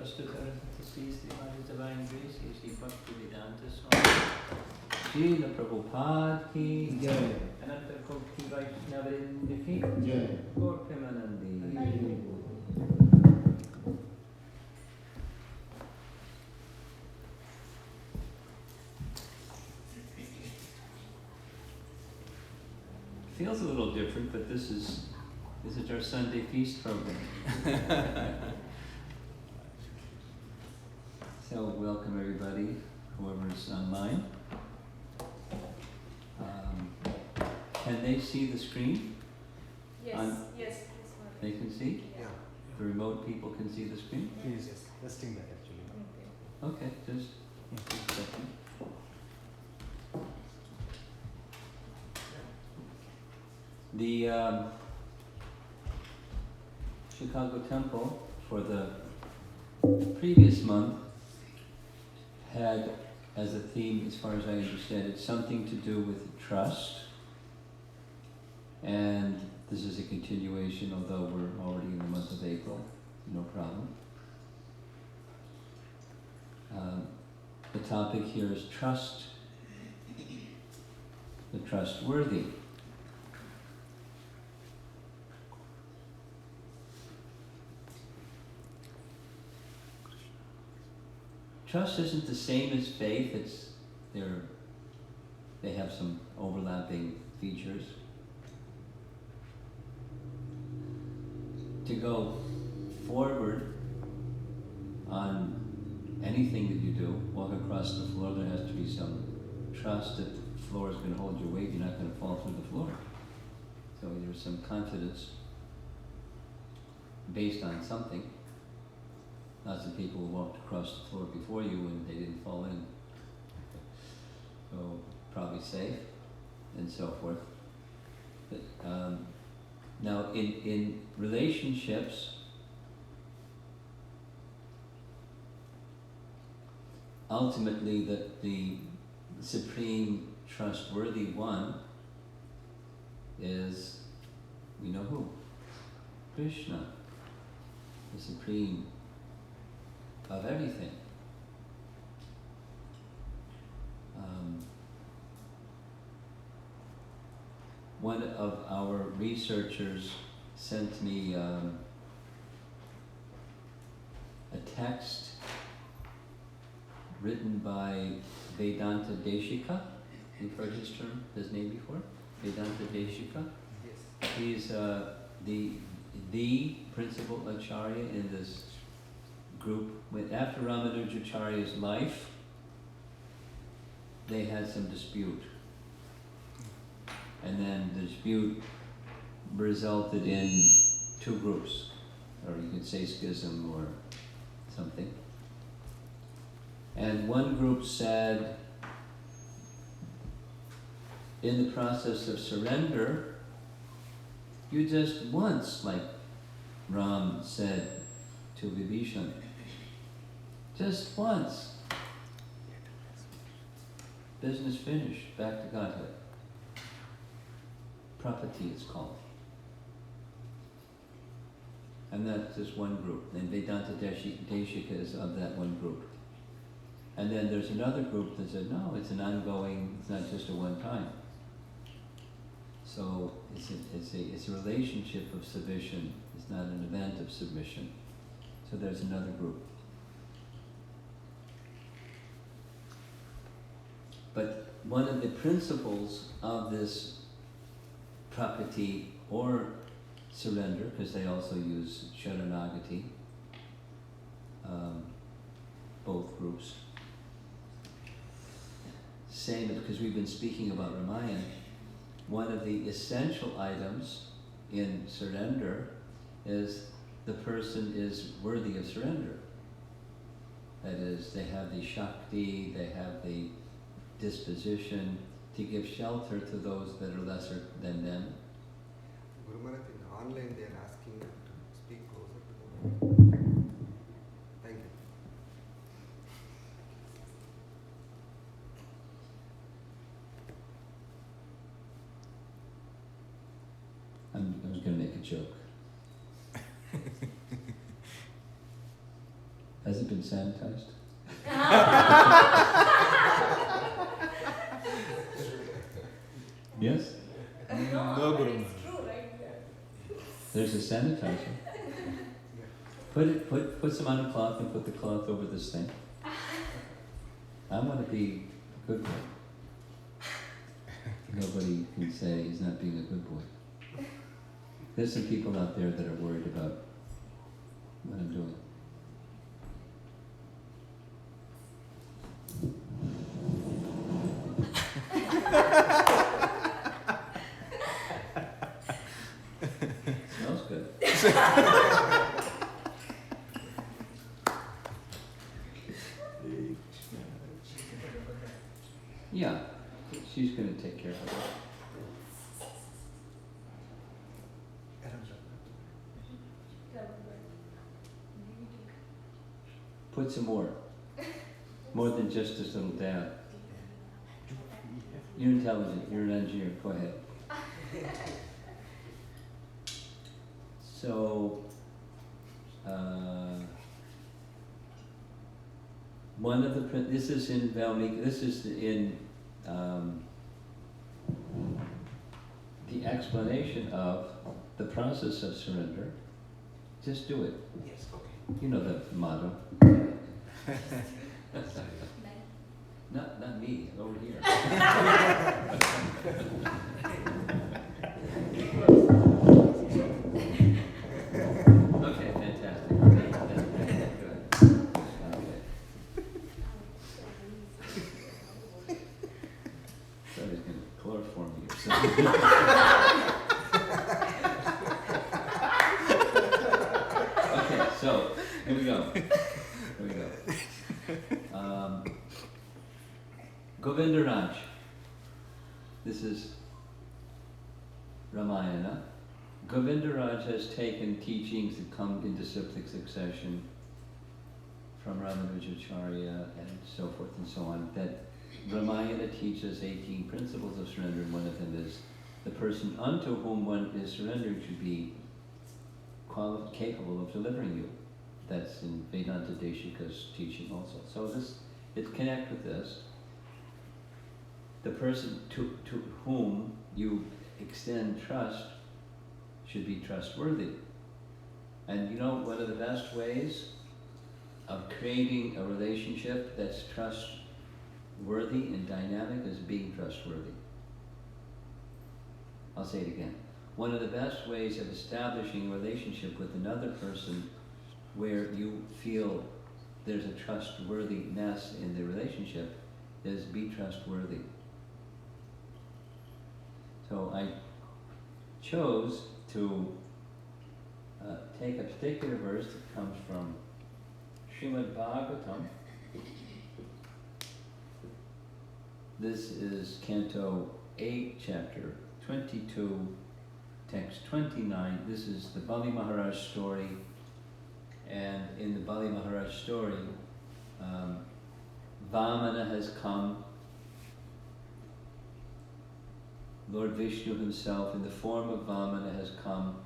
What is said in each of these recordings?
Prastutaranta Sri Srimati Divine Grace, Sri Bhaktivedanta Swami, Srila Prabhupada ki Jai, Ananta Koti Vaishnavrinda ki Jai, Gaur Premanandi. Feels a little different, but this is our Sunday feast program. So welcome everybody, whoever's online. Can they see the screen? Yes. They can see? Yeah. The remote people can see the screen? Yes. Testing that actually. Okay, just a second. The Chicago Temple for the previous month had as a theme, as far as I understand it, something to do with trust. And this is a continuation, although we're already in the month of April, no problem. The topic here is trust, the trustworthy. Trust isn't the same as faith. They have some overlapping features. To go forward on anything that you do, walk across the floor, there has to be some trust that the floor is going to hold your weight, you're not going to fall through the floor. So there's some confidence based on something. Lots of people walked across the floor before you and they didn't fall in. So probably safe and so forth. But, now in relationships, ultimately the supreme trustworthy one is, we know who? Krishna, the supreme of everything. One of our researchers sent me a text written by Vedanta Deshika. You've heard his name before? Vedanta Deshika? Yes. He's the principal acharya in this group. After Ramanujacharya's life, they had some dispute. And then the dispute resulted in two groups, or you could say schism or something. And one group said, in the process of surrender, you just once, like Ram said to Vibhishan, just once, business finished, back to Godhead. Prapati it's called. And that's just one group. And Vedanta Deshika is of that one group. And then there's another group that said, no, it's an ongoing, it's not just a one time. So it's a relationship of submission. It's not an event of submission. So there's another group. But one of the principles of this Prakriti or surrender, because they also use Sharanagati, both groups. Same, because we've been speaking about Ramayana, one of the essential items in surrender is the person is worthy of surrender. That is, they have the Shakti, they have the disposition to give shelter to those that are lesser than them. Guru Maharaj, in online they are asking you to speak closer to them. Thank you. I was going to make a joke. Has it been sanitized? Yes? No, Guru. It's true, right? There's a sanitizer. Put some on a cloth and put the cloth over this thing. I want to be a good boy. Nobody can say he's not being a good boy. There's some people out there that are worried about what I'm doing. Smells good. Yeah, she's going to take care of it. Put some more. More than just this little dab. You're intelligent, you're an engineer, go ahead. So, one of the, this is in Valmiki, this is in the explanation of the process of surrender. Just do it. Yes, okay. You know the motto. Not me, over here. Okay, fantastic. Okay, good. Okay. So he's going to chloroform me or something. Okay, so here we go. Govindaraj. This is Ramayana. Govindaraj has taken teachings that come in disciplic succession from Ramanujacharya and so forth and so on, that Ramayana teaches 18 principles of surrender, and one of them is the person unto whom one is surrendering should be capable of delivering you. That's in Vedanta Deshika's teaching also. So it connects with this. The person to whom you extend trust should be trustworthy. And you know, one of the best ways of creating a relationship that's trustworthy and dynamic is being trustworthy. I'll say it again. One of the best ways of establishing a relationship with another person where you feel there's a trustworthiness in the relationship is be trustworthy. So I chose to take a particular verse that comes from Srimad Bhagavatam. This is Canto 8, Chapter 22, Text 29. This is the Bali Maharaj story. And in the Bali Maharaj story, Vamana has come. Lord Vishnu himself, in the form of Vamana, has come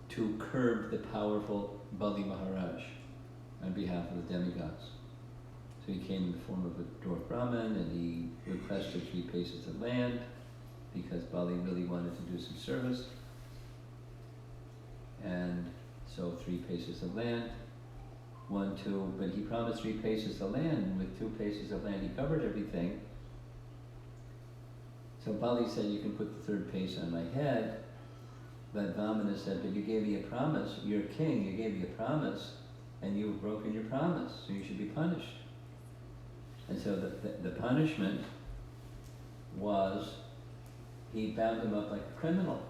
to curb the powerful Bali Maharaj on behalf of the demigods. So he came in the form of a dwarf Brahmin, and he requested 3 paces of land because Bali really wanted to do some service. And so 3 paces of land, 1, 2, but he promised 3 paces of land, and with 2 paces of land he covered everything. So Bali said, you can put the 3rd pace on my head, but Vamana said, but you gave me a promise, you're a king, you gave me a promise, and you've broken your promise, so you should be punished. And so the punishment was, he bound him up like a criminal.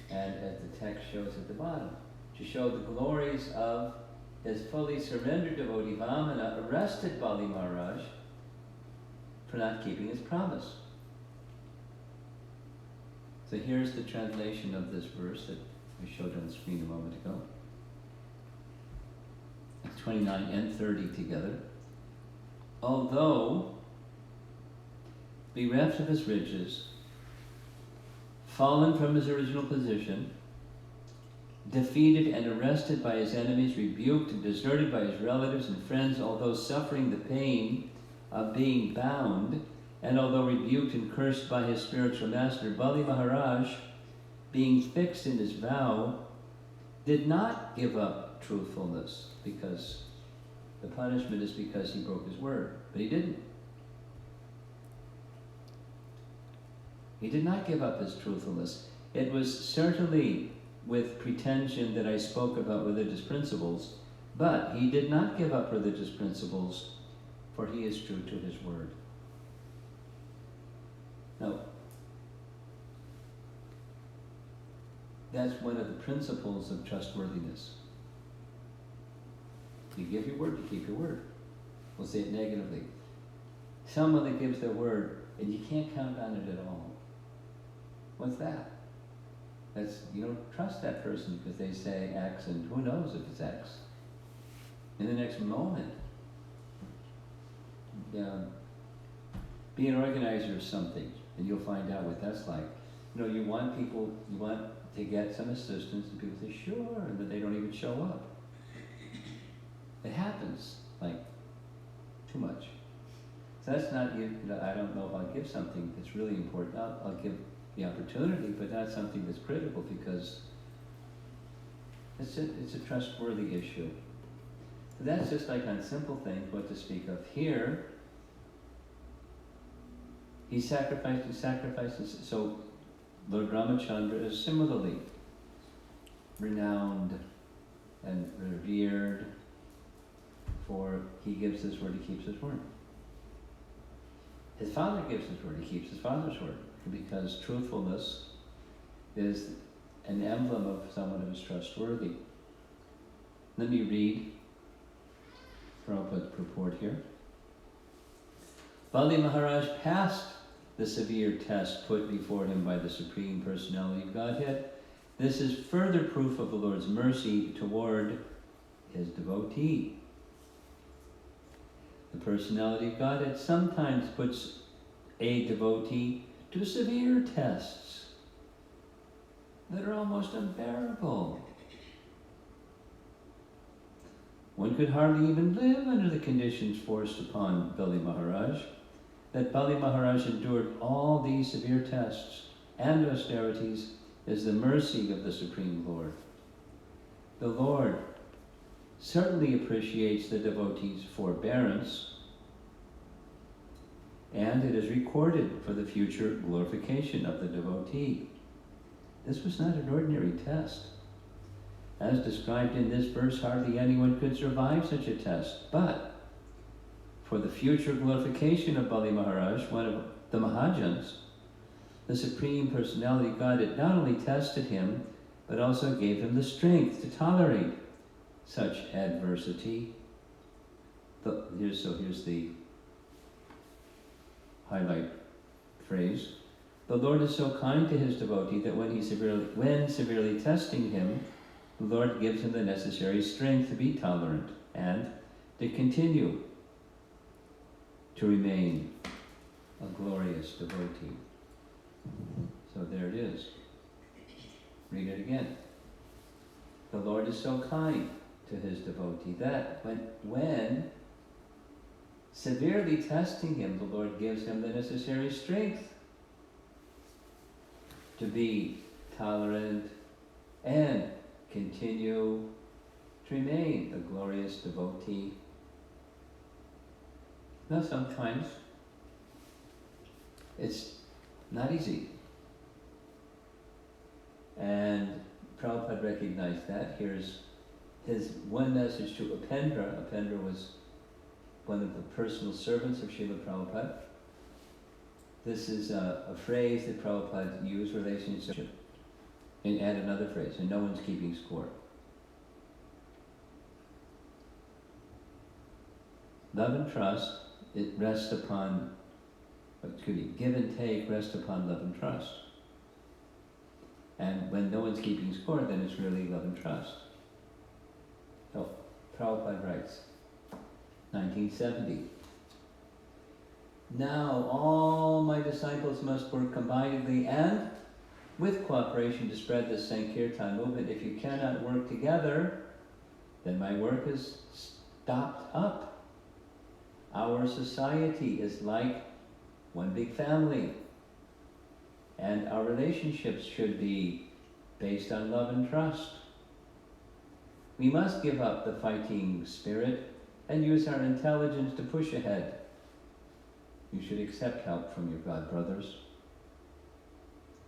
And as the text shows at the bottom, to show the glories of his fully surrendered devotee, Vamana arrested Bali Maharaj for not keeping his promise. So here's the translation of this verse that I showed on the screen a moment ago. It's 29 and 30 together. Although bereft of his riches, fallen from his original position, defeated and arrested by his enemies, rebuked and deserted by his relatives and friends, although suffering the pain of being bound, and although rebuked and cursed by his spiritual master, Bali Maharaj, being fixed in his vow, did not give up truthfulness, because the punishment is because he broke his word. But he didn't. He did not give up his truthfulness. It was certainly with pretension that I spoke about religious principles, but he did not give up religious principles, for he is true to his word. Now, that's one of the principles of trustworthiness. You give your word, you keep your word. We'll say it negatively. Someone that gives their word and you can't count on it at all. What's that? That's, you don't trust that person because they say X and who knows if it's X. In the next moment, be an organizer of something and you'll find out what that's like. You know, you want to get some assistance and people say, sure, and then they don't even show up. It happens, like, too much. So that's not, I don't know if I'll give something that's really important. I'll give the opportunity, but not something that's critical because it's a trustworthy issue. So that's just like on simple things, what to speak of. Here, he sacrifices. So Lord Ramachandra is similarly renowned and revered, for he gives his word, he keeps his word. His father gives his word, he keeps his father's word, because truthfulness is an emblem of someone who is trustworthy. Let me read Prabhupada's purport here. Bali Maharaj passed the severe test put before him by the Supreme Personality of Godhead. This is further proof of the Lord's mercy toward his devotee. The Personality of Godhead sometimes puts a devotee to severe tests that are almost unbearable. One could hardly even live under the conditions forced upon Bali Maharaj. That Bali Maharaj endured all these severe tests and austerities is the mercy of the Supreme Lord. The Lord certainly appreciates the devotee's forbearance, and it is recorded for the future glorification of the devotee. This was not an ordinary test. As described in this verse, hardly anyone could survive such a test, but for the future glorification of Bali Maharaj, one of the Mahajans, the Supreme Personality of God had not only tested him, but also gave him the strength to tolerate such adversity. Here's the highlight phrase. The Lord is so kind to his devotee that when severely testing him, the Lord gives him the necessary strength to be tolerant and to continue to remain a glorious devotee. So there it is. Read it again. The Lord is so kind to his devotee that when severely testing him, the Lord gives him the necessary strength to be tolerant and continue to remain a glorious devotee. Now sometimes it's not easy. And Prabhupada recognized that. Here's his one message to Upendra. Upendra was one of the personal servants of Srila Prabhupada. This is a phrase that Prabhupada used, relationship, and add another phrase, and no one's keeping score. Love and trust, it rests upon, give and take rest upon love and trust. And when no one's keeping score, then it's really love and trust. So, Prabhupada writes, 1970. Now all my disciples must work combinedly and with cooperation to spread the Sankirtan movement. If you cannot work together, then my work is stopped up. Our society is like one big family, and our relationships should be based on love and trust. We must give up the fighting spirit and use our intelligence to push ahead. You should accept help from your God brothers.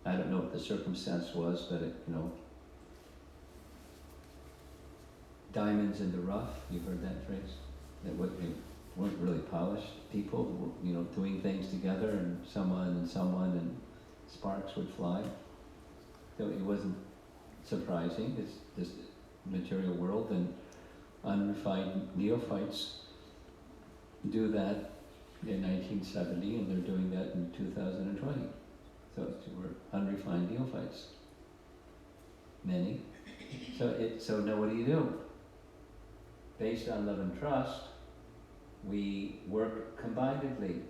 I don't know what the circumstance was, but diamonds in the rough, you've heard that phrase? That they weren't really polished people, doing things together, and someone, and sparks would fly. So it wasn't surprising. It's this material world, and unrefined neophytes do that in 1970, and they're doing that in 2020. So we're unrefined neophytes. Many. So now what do? Based on love and trust, we work combinedly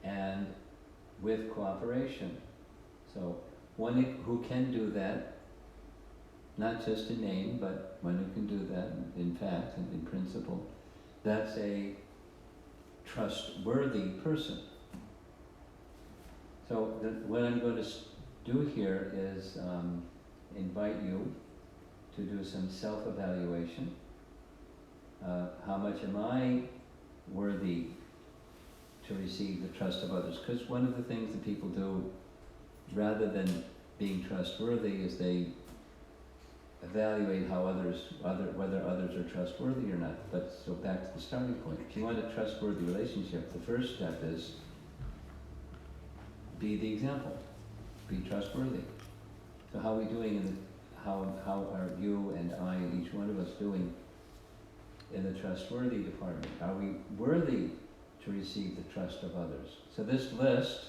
and with cooperation. So one who can do that, not just in name, but one who can do that in fact and in principle, that's a trustworthy person. So what I'm going to do here is invite you to do some self-evaluation. How much am I worthy to receive the trust of others? Because one of the things that people do, rather than being trustworthy, is they evaluate whether others are trustworthy or not. But so back to the starting point. If you want a trustworthy relationship, the first step is be the example. Be trustworthy. So how are we doing how are you and I and each one of us doing in the trustworthy department? Are we worthy to receive the trust of others? So this list,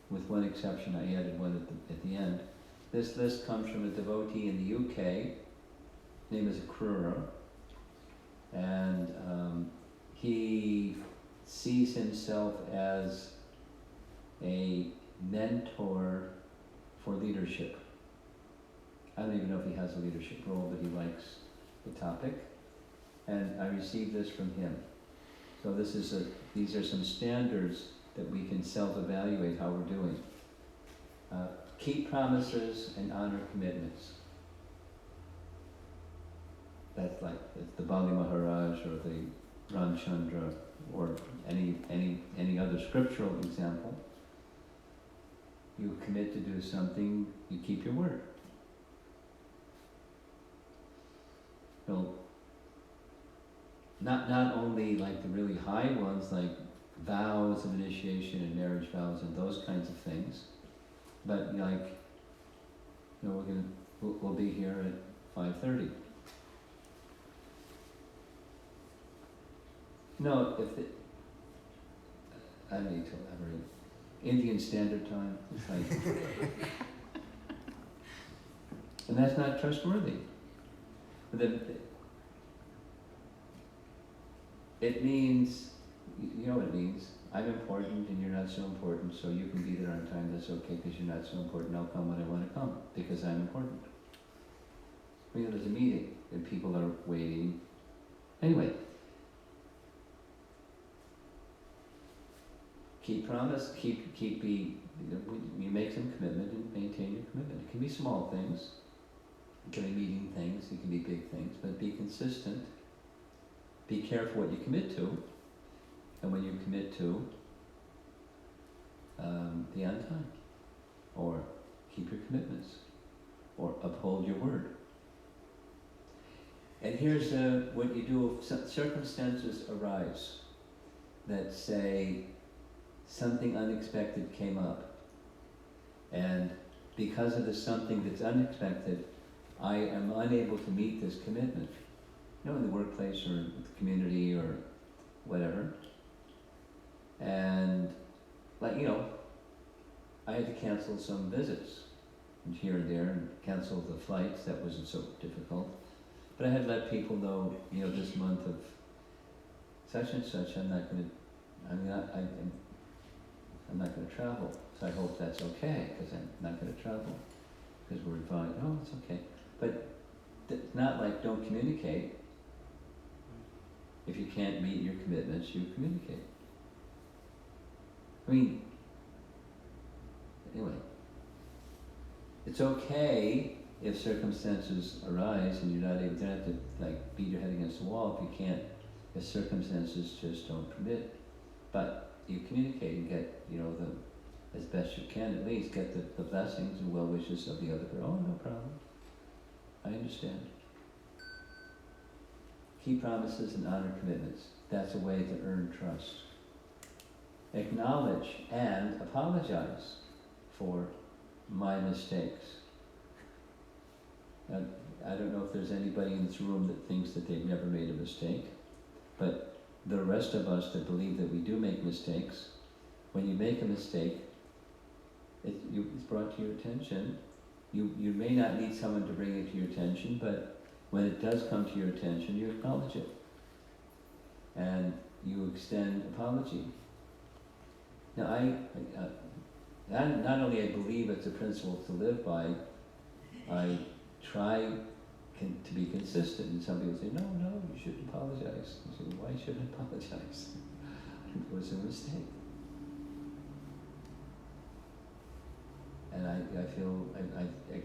with one exception, I added one at the end. This list comes from a devotee in the UK. His name is Akrura, and he sees himself as a mentor for leadership. I don't even know if he has a leadership role, but he likes the topic. And I received this from him. So these are some standards that we can self-evaluate how we're doing. Keep promises and honor commitments. That's like the Bali Maharaj or the Ramchandra or any other scriptural example. You commit to do something, you keep your word. So, not only like the really high ones, like vows of initiation and marriage vows and those kinds of things, but like, we'll be here at 5:30. No, I don't need to elaborate. Indian Standard Time, it's like, and that's not trustworthy. It means, you know what it means, I'm important and you're not so important, so you can be there on time, that's okay because you're not so important, I'll come when I want to come, because I'm important. There's a meeting and people are waiting. Anyway, keep promise, you make some commitment and maintain your commitment. It can be small things, it can be meeting things, it can be big things, but be consistent. Be careful what you commit to, and when you commit to, be on time, or keep your commitments, or uphold your word. And here's what you do if circumstances arise that say something unexpected came up, and because of the something that's unexpected, I am unable to meet this commitment. In the workplace or with the community or whatever. And I had to cancel some visits here and there and cancel the flights. That wasn't so difficult. But I had let people know, this month of such and such, I'm not going to travel. So I hope that's okay, because I'm not going to travel, because we're advised, oh, it's okay. But it's not like don't communicate. If you can't meet your commitments, you communicate. I mean, anyway, it's okay if circumstances arise and you're not able, you don't have to like beat your head against the wall if you can't, if circumstances just don't permit. But you communicate and get, as best you can, at least get the blessings and well wishes of the other person. Oh, no problem. I understand. Keep promises and honor commitments. That's a way to earn trust. Acknowledge and apologize for my mistakes. Now, I don't know if there's anybody in this room that thinks that they've never made a mistake, but the rest of us that believe that we do make mistakes, when you make a mistake, it's brought to your attention. You may not need someone to bring it to your attention, but when it does come to your attention, you acknowledge it. And you extend apology. Now, not only I believe it's a principle to live by, I try to be consistent. And some people say, no, you shouldn't apologize. I say, why should I apologize? It was a mistake. And I feel,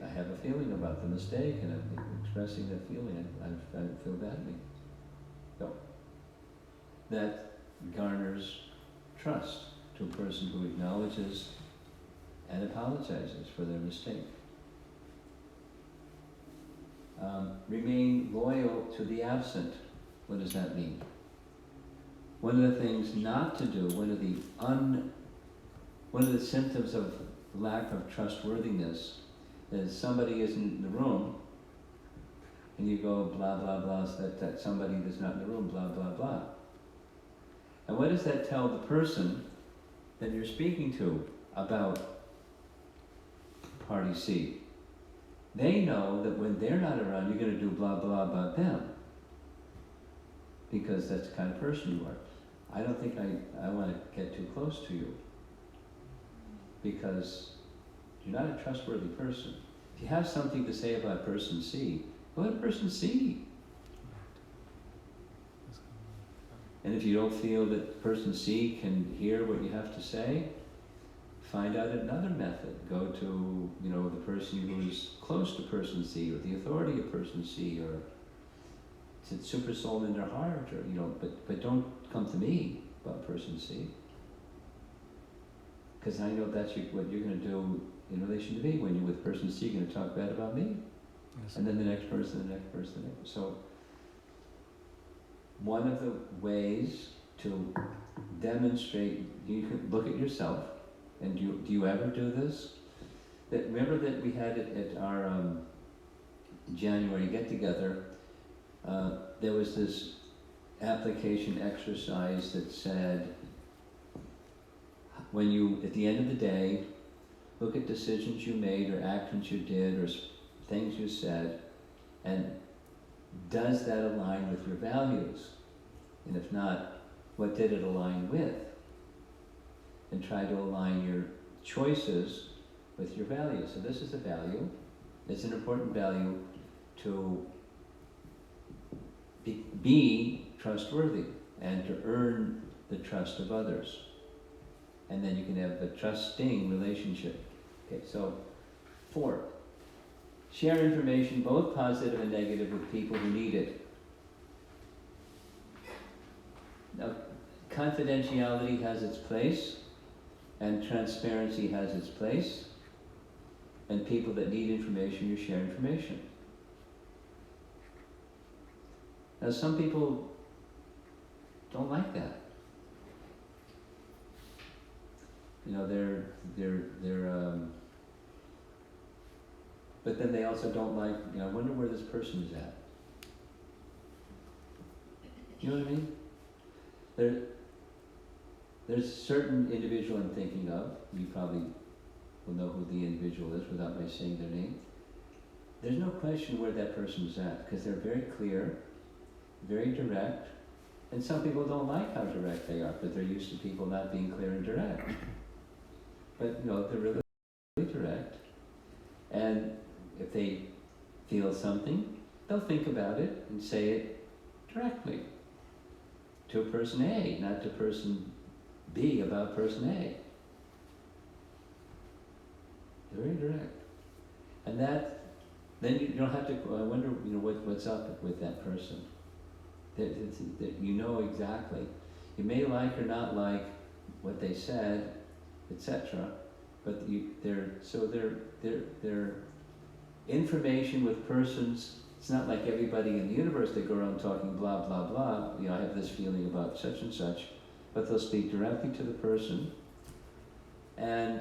I have a feeling about the mistake, and I'm expressing that feeling. I feel badly. So, that garners trust to a person who acknowledges and apologizes for their mistake. Remain loyal to the absent. What does that mean? One of the things not to do, one of the symptoms of lack of trustworthiness is somebody isn't in the room and you go blah blah blah, so that somebody that's not in the room, blah blah blah. And what does that tell the person that you're speaking to about party C? They know that when they're not around, you're going to do blah blah about them, because that's the kind of person you are. I don't think I want to get too close to you, because you're not a trustworthy person. If you have something to say about person C, go to person C. And if you don't feel that person C can hear what you have to say, find out another method. Go to, the person who's close to person C, or the authority of person C, or it's super soul in their heart, or, but don't come to me about person C. Because I know that's what you're going to do in relation to me. When you're with person C, you're going to talk bad about me. Yes. And then the next person, the next person, the next. So, one of the ways to demonstrate, you can look at yourself, and do you ever do this? Remember that we had it at our January get-together, there was this application exercise that said, when you, at the end of the day, look at decisions you made or actions you did or things you said, and does that align with your values? And if not, what did it align with? And try to align your choices with your values. So this is a value. It's an important value to be trustworthy and to earn the trust of others. And then you can have a trusting relationship. Okay, so 4, share information, both positive and negative, with people who need it. Now, confidentiality has its place, and transparency has its place, and people that need information, you share information. Now, some people don't like that. But then they also don't like, I wonder where this person is at. You know what I mean? There's a certain individual I'm thinking of. You probably will know who the individual is without my saying their name. There's no question where that person is at, because they're very clear, very direct, and some people don't like how direct they are, but they're used to people not being clear and direct. but they're really direct. And if they feel something, they'll think about it and say it directly to a person A, not to person B about person A. They're very direct. And then you don't have to, I wonder, what's up with that person. That you know exactly. You may like or not like what they said, etc. But they're information with persons. It's not like everybody in the universe, they go around talking blah, blah, blah. I have this feeling about such and such. But they'll speak directly to the person. And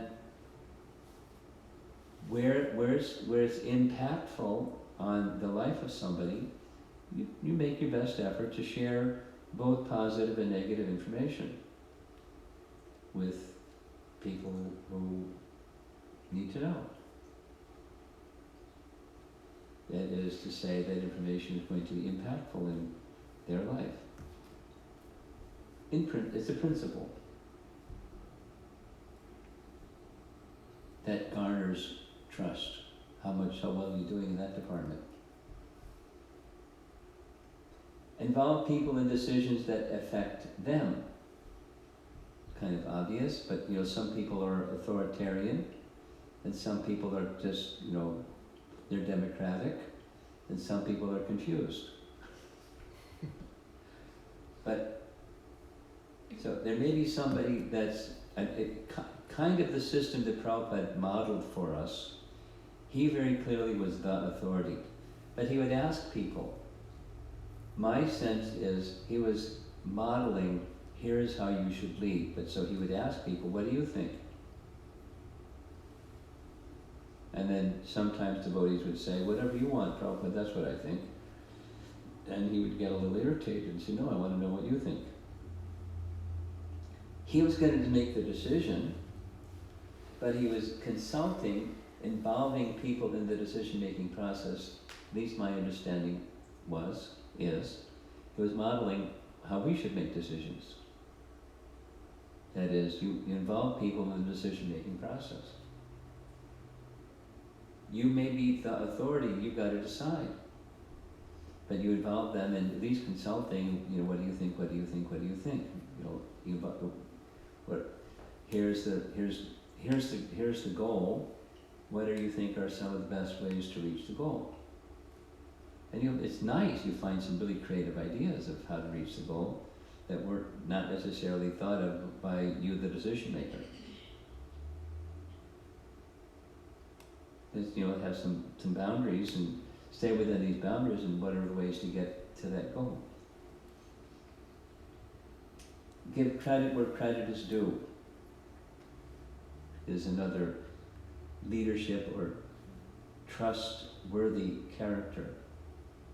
where it's impactful on the life of somebody, you make your best effort to share both positive and negative information with people who need to know. That is to say, that information is going to be impactful in their life. It's a principle that garners trust. How well are you doing in that department? Involve people in decisions that affect them. Kind of obvious, but some people are authoritarian, and some people are just, they're democratic, and some people are confused. But so there may be somebody that's kind of the system that Prabhupada modeled for us. He very clearly was the authority, but he would ask people. My sense is he was modeling, here's how you should lead. But so he would ask people, what do you think? And then sometimes devotees would say, whatever you want, Prabhupada, that's what I think. And he would get a little irritated and say, no, I want to know what you think. He was going to make the decision, but he was consulting, involving people in the decision-making process. At least my understanding is, he was modeling how we should make decisions. That is, you involve people in the decision-making process. You may be the authority, you've got to decide. But you involve them in at least consulting, what do you think, what do you think, what do you think? Here's the goal. What do you think are some of the best ways to reach the goal? And it's nice, you find some really creative ideas of how to reach the goal that were not necessarily thought of by you, the decision maker. Have some boundaries and stay within these boundaries, and what are the ways to get to that goal? Give credit where credit is due is another leadership or trustworthy character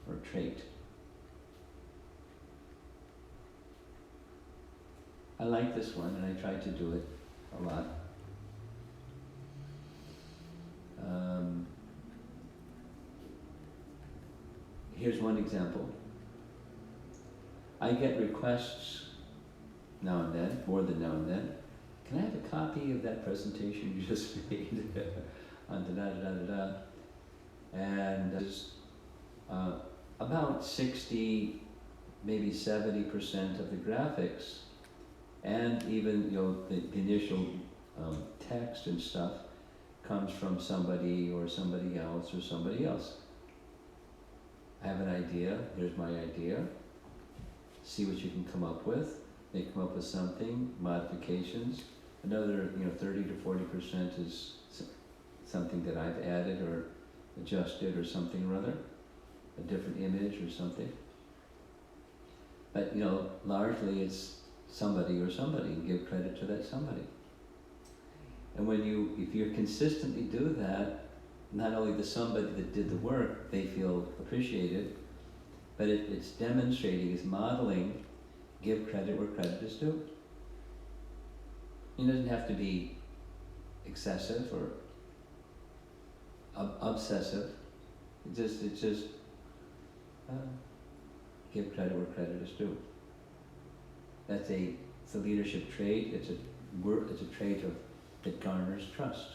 or trait. I like this one, and I try to do it a lot. Here's one example. I get requests now and then, more than now and then. Can I have a copy of that presentation you just made on da-da-da-da-da? And there's about 60, maybe 70% of the graphics and even the initial text and stuff comes from somebody or somebody else or somebody else. I have an idea, here's my idea. See what you can come up with. They come up with something, modifications. Another 30 to 40% is something that I've added or adjusted or something or other, a different image or something. But largely it's somebody or somebody, and give credit to that somebody. And if you consistently do that, not only the somebody that did the work, they feel appreciated, but it's demonstrating, it's modeling, give credit where credit is due. It doesn't have to be excessive or obsessive. It's just give credit where credit is due. It's a leadership trait. It's a trait of that garners trust.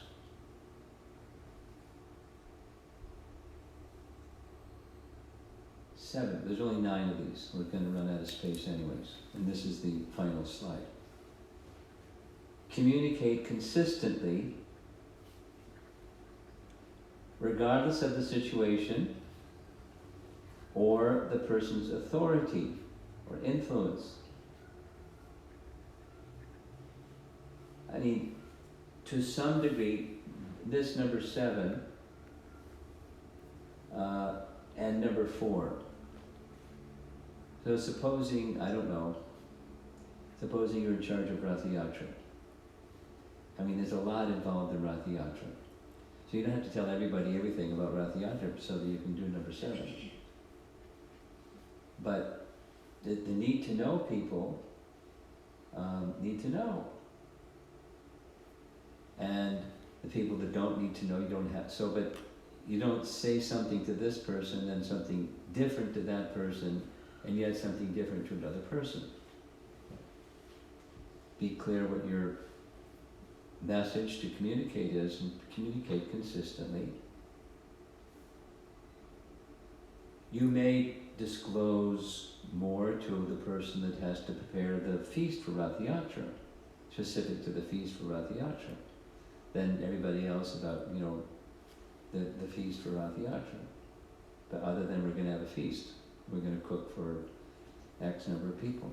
Seven, there's only 9 of these. We're going to run out of space anyways. And this is the final slide. Communicate consistently, regardless of the situation or the person's authority or influence. I mean, to some degree, this number 7 and number 4. So supposing, I don't know, supposing you're in charge of Rath Yatra. I mean, there's a lot involved in Rath Yatra. So you don't have to tell everybody everything about Rath Yatra so that you can do number 7. But the need to know people need to know. And the people that don't need to know, you don't have. So, but you don't say something to this person, then something different to that person, and yet something different to another person. Be clear what your message to communicate is, and communicate consistently. You may disclose more to the person that has to prepare the feast for Rath Yatra, specific to the feast for Rath Yatra, than everybody else about, the feast for Rath Yatra. But other than we're going to have a feast, we're going to cook for X number of people.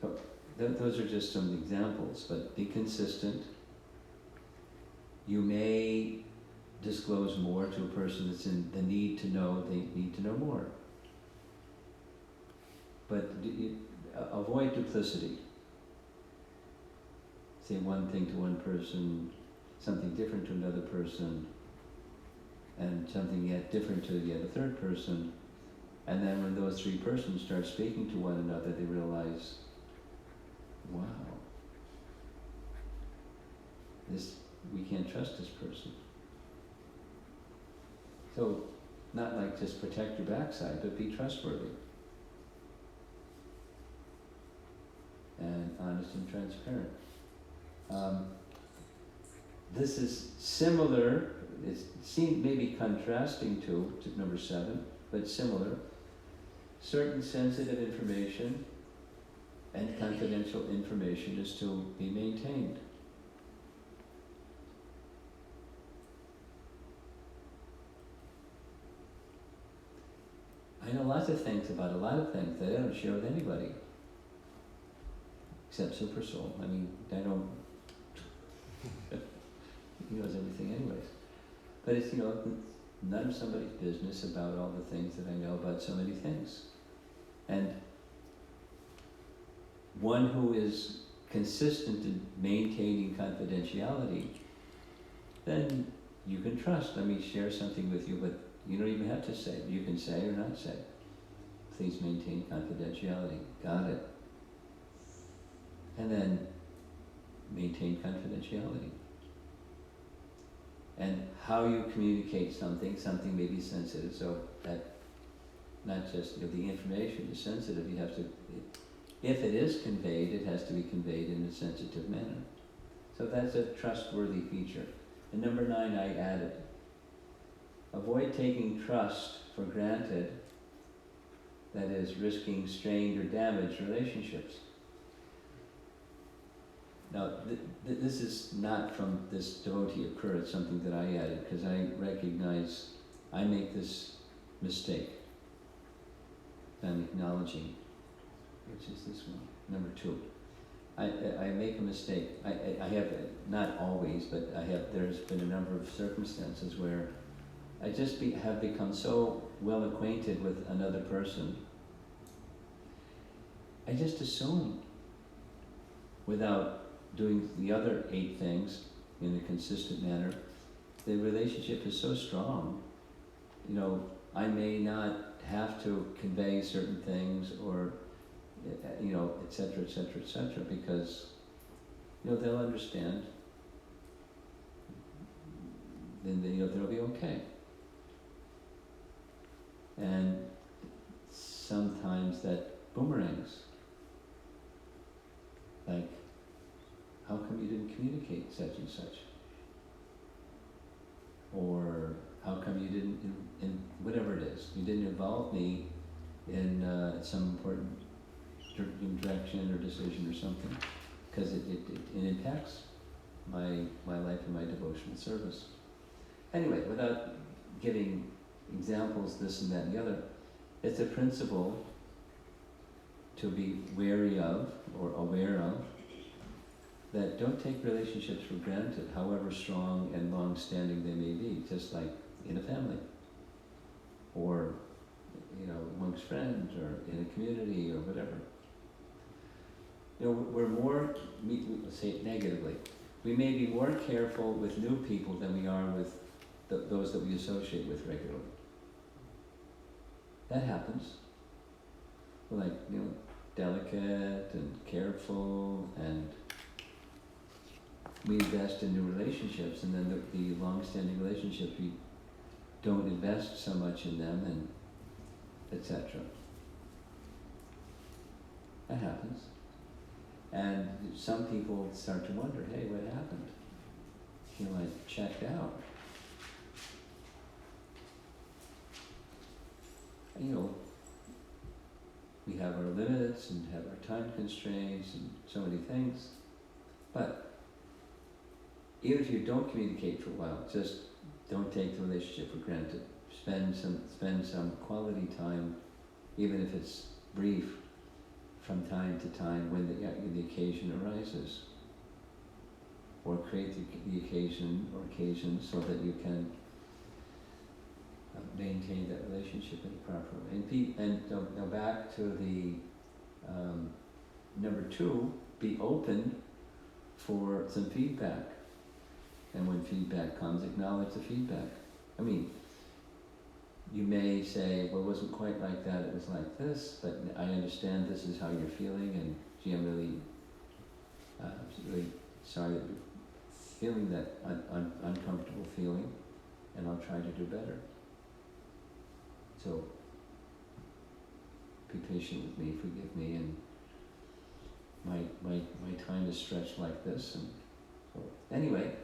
So those are just some examples, but be consistent. You may disclose more to a person that's in the need to know, they need to know more. But avoid duplicity. Say one thing to one person, something different to another person, and something yet different to yet a third person. And then when those 3 persons start speaking to one another, they realize, wow, we can't trust this person. So, not like just protect your backside, but be trustworthy. And honest and transparent. This is similar, it seems maybe contrasting to number 7, but similar. Certain sensitive information and confidential information is to be maintained. I know lots of things about a lot of things that I don't share with anybody, except Super Soul. I mean, I don't. He knows everything, anyways. But it's none of somebody's business about all the things that I know about so many things. And one who is consistent in maintaining confidentiality, then you can trust. Let me share something with you, but you don't even have to say. You can say or not say. Please maintain confidentiality. Got it. And then maintain confidentiality. And how you communicate something may be sensitive, so that not just the information is sensitive, you have to, if it is conveyed, it has to be conveyed in a sensitive manner. So that's a trustworthy feature. And number 9 I added, avoid taking trust for granted, that is, risking strained or damaged relationships. Now, this is not from this devotee of Kura, it's something that I added, because I recognize I make this mistake. I'm acknowledging, which is this one, number 2. I make a mistake. I have, not always, but there's been a number of circumstances where I just have become so well acquainted with another person, I just assume, without doing the other 8 things in a consistent manner, the relationship is so strong. I may not have to convey certain things or, et cetera, because, they'll understand. Then, they'll be okay. And sometimes that boomerangs. Like, how communicate such and such? Or how come you didn't, in whatever it is, you didn't involve me in some important direction or decision or something, because it impacts my life and my devotional service. Anyway, without giving examples, this and that and the other, it's a principle to be wary of or aware of, that don't take relationships for granted, however strong and long-standing they may be, just like in a family, or amongst friends, or in a community, or whatever. We're more, let's say it negatively, we may be more careful with new people than we are with those that we associate with regularly. That happens. We're like, delicate and careful, and we invest in new relationships, and then the long-standing relationships, we don't invest so much in them, and etc. That happens. And some people start to wonder, hey, what happened? I checked out. We have our limits and have our time constraints and so many things. But even if you don't communicate for a while, just don't take the relationship for granted. Spend some quality time, even if it's brief, from time to time when the occasion arises. Or create the occasion or occasions so that you can maintain that relationship in a proper way. And now back to the number 2, be open for some feedback. And when feedback comes, acknowledge the feedback. You may say, well, it wasn't quite like that, it was like this, but I understand this is how you're feeling, and gee, I'm really sorry that you're feeling that uncomfortable feeling, and I'll try to do better. So, be patient with me, forgive me, and my time is stretched like this. And so, anyway,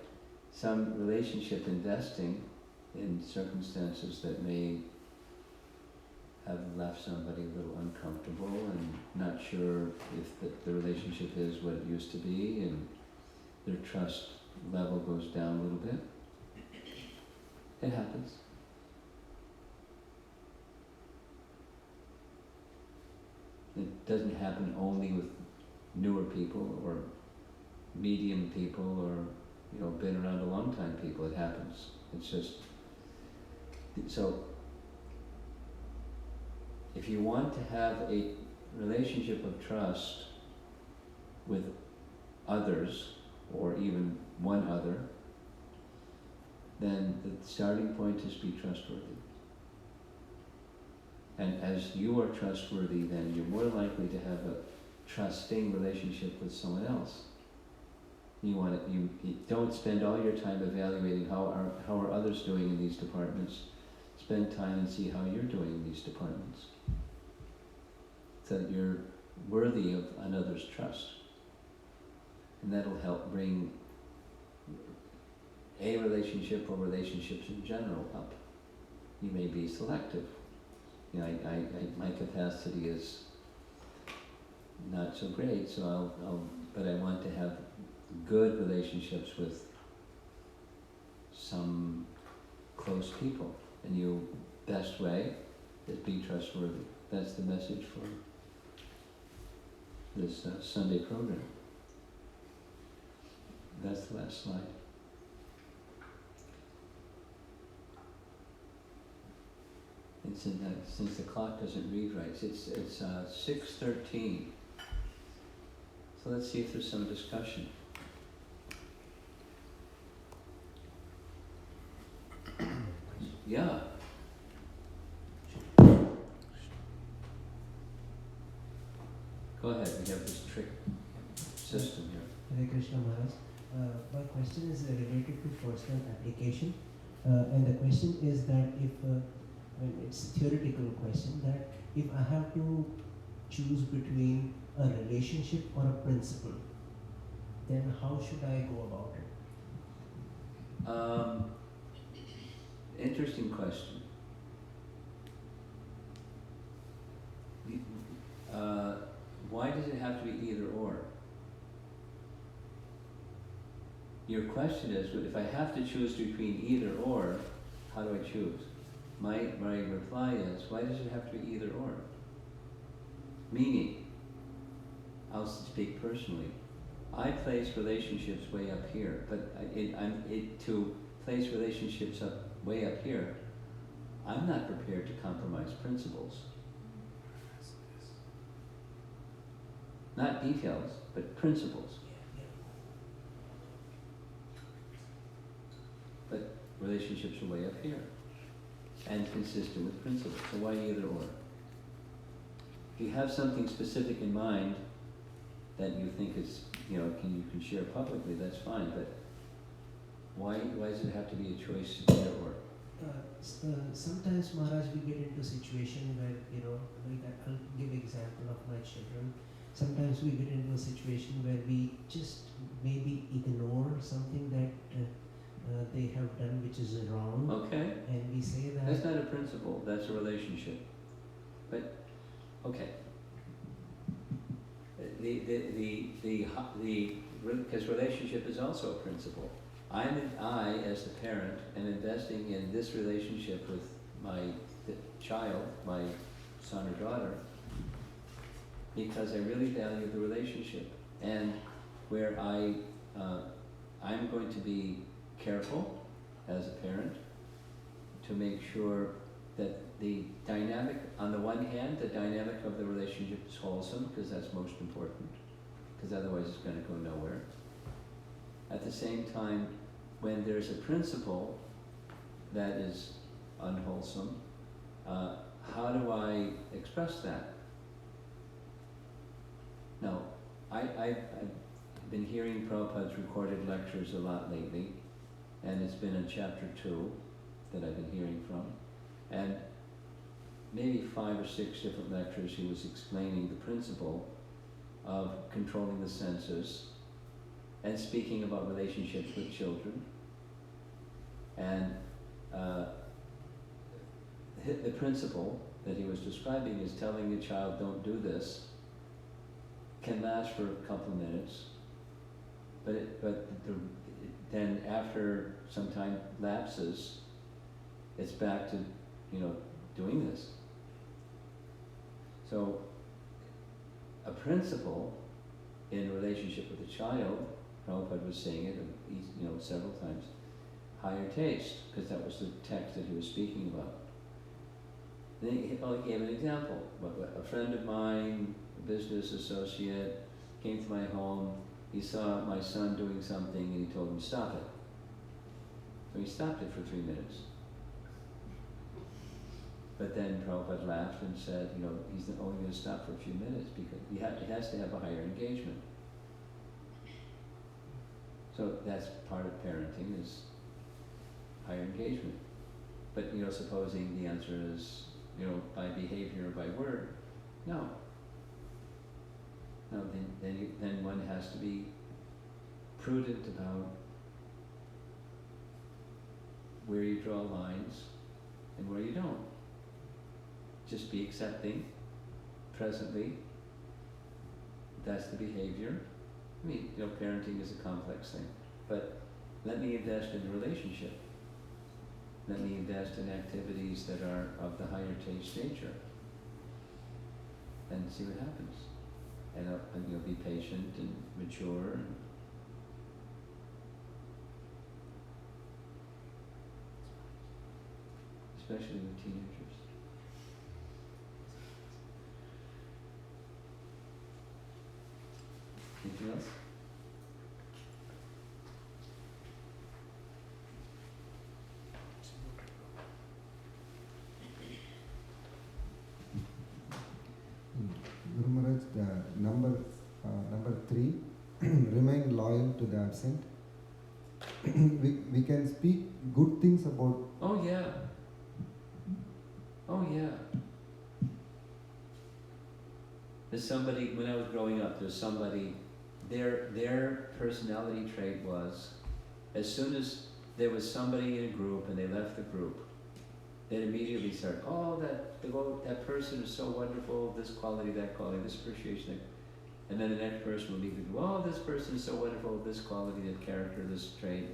some relationship investing in circumstances that may have left somebody a little uncomfortable and not sure if the relationship is what it used to be, and their trust level goes down a little bit. It happens. It doesn't happen only with newer people or medium people or been around a long time people. It happens. It's just so. If you want to have a relationship of trust with others, or even one other, then the starting point is be trustworthy. And as you are trustworthy, then you're more likely to have a trusting relationship with someone else. You don't spend all your time evaluating how are others doing in these departments. Spend time and see how you're doing in these departments, so that you're worthy of another's trust. And that'll help bring a relationship or relationships in general up. You may be selective. My capacity is not so great, so but I want to have good relationships with some close people. And your best way is be trustworthy. That's the message for this Sunday program. That's the last slide. It's since the clock doesn't read right, it's 6:13. So let's see if there's some discussion. Yeah. Go ahead, we have this trick system here. Hare Krishna Maharaj. My question is related to personal application. And the question is that it's a theoretical question, that if I have to choose between a relationship or a principle, then how should I go about it? Interesting question. Why does it have to be either or? Your question is, if I have to choose between either or, how do I choose? My reply is, why does it have to be either or? Meaning, I'll speak personally. I place relationships way up here, but to place relationships way up here, I'm not prepared to compromise principles. Not details, but principles. But relationships are way up here and consistent with principles. So why either or? If you have something specific in mind that you think is, you can share publicly, that's fine, but why does it have to be a choice either or? Sometimes, Maharaj, we get into a situation where, like I'll give example of my children. Sometimes we get into a situation where we just maybe ignore something that they have done which is wrong. Okay. And we say that. That's not a principle, that's a relationship. But, okay. Because relationship is also a principle. I, as the parent, am investing in this relationship with my child, my son or daughter, because I really value the relationship, and where I'm going to be careful as a parent to make sure that the dynamic, on the one hand, the dynamic of the relationship is wholesome, because that's most important, because otherwise it's going to go nowhere. At the same time, when there's a principle that is unwholesome, how do I express that? Now, I've been hearing Prabhupada's recorded lectures a lot lately, and it's been in chapter 2 that I've been hearing from, and maybe 5 or 6 different lectures he was explaining the principle of controlling the senses and speaking about relationships with children. And the principle that he was describing is telling the child, don't do this, can last for a couple of minutes, then after some time lapses, it's back to, doing this. So a principle in relationship with a child, Prabhupada was saying it, several times, higher taste, because that was the text that he was speaking about. Then he gave an example. A friend of mine, a business associate, came to my home. He saw my son doing something and he told him, stop it. So he stopped it for 3 minutes. But then Prabhupada laughed and said, he's only going to stop for a few minutes because he has to have a higher engagement. So that's part of parenting, is higher engagement. But, supposing the answer is, by behavior or by word, no. No, then one has to be prudent about where you draw lines and where you don't. Just be accepting, presently. That's the behavior. I mean, parenting is a complex thing. But let me invest in the relationship. Let me invest in activities that are of the higher taste nature. And see what happens. And you'll be patient and mature. And especially with teenagers. Anything else? Guru Maharaj, the number 3, remain loyal to the absent. we can speak good things about. Oh yeah. Oh yeah. There's somebody, when I was growing up, there's somebody their personality trait was, as soon as there was somebody in a group and they left the group, they'd immediately start, oh, that person is so wonderful, this quality, this appreciation. And then the next person will leave and go, oh, this person is so wonderful, this quality, that character, this trait.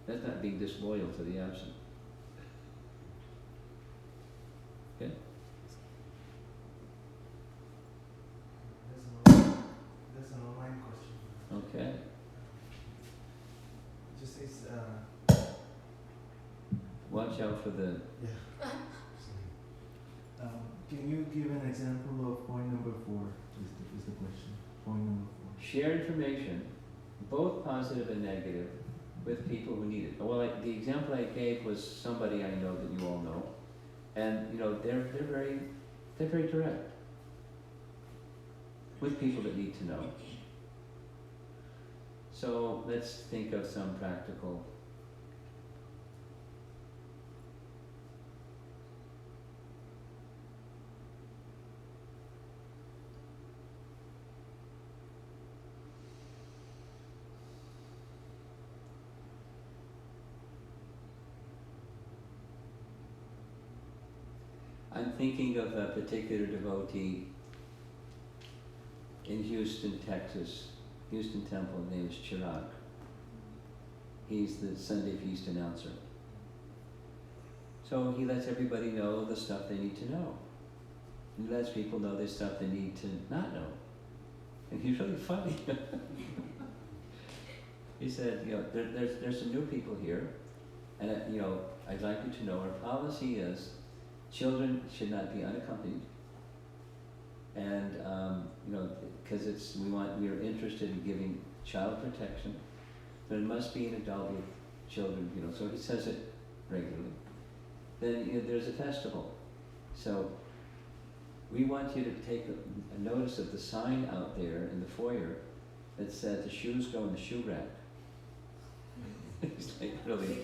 That's not being disloyal to the absent. Okay? There's an online question. Okay. It just says, Watch out for the. yeah. Can you give an example of point number 4? Is the question. Point number 4. Share information, both positive and negative, with people who need it. Well, like the example I gave was somebody I know that you all know, and they're very direct with people that need to know. So let's think of some practical. I'm thinking of a particular devotee in Houston, Texas, Houston Temple. His name is Chirag. He's the Sunday feast announcer. So he lets everybody know the stuff they need to know. He lets people know the stuff they need to not know. And he's really funny. He said, there's some new people here, and I'd like you to know our policy is children should not be unaccompanied, and because we are interested in giving child protection, but it must be an adult with children. So he says it regularly. Then there's a festival, so we want you to take a notice of the sign out there in the foyer that said the shoes go in the shoe rack. It's like, really.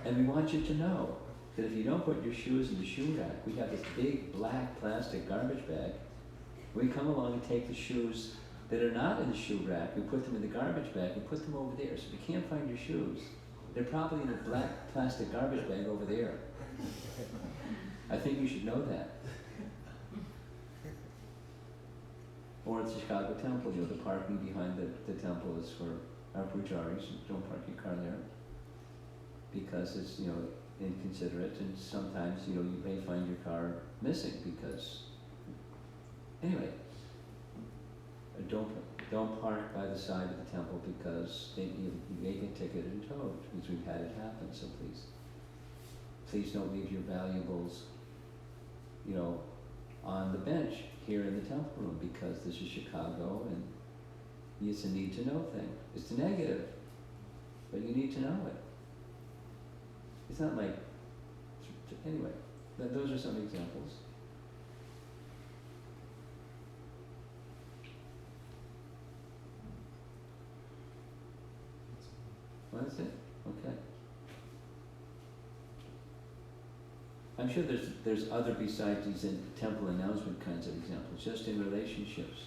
And we want you to know that if you don't put your shoes in the shoe rack, we have this big black plastic garbage bag. We come along and take the shoes that are not in the shoe rack, we put them in the garbage bag and put them over there. So if you can't find your shoes, they're probably in a black plastic garbage bag over there. I think you should know that. Or at the Chicago Temple, the parking behind the temple is for our pujaris. Don't park your car there because it's inconsiderate, and sometimes you may find your car missing because. Anyway, don't park by the side of the temple because you may get ticketed and towed, because we've had it happen. So please don't leave your valuables, on the bench here in the temple room, because this is Chicago and it's a need to know thing. It's negative, but you need to know it. It's not like, anyway, those are some examples. Well, that's it. Okay. I'm sure there's other besides these temple announcement kinds of examples, just in relationships.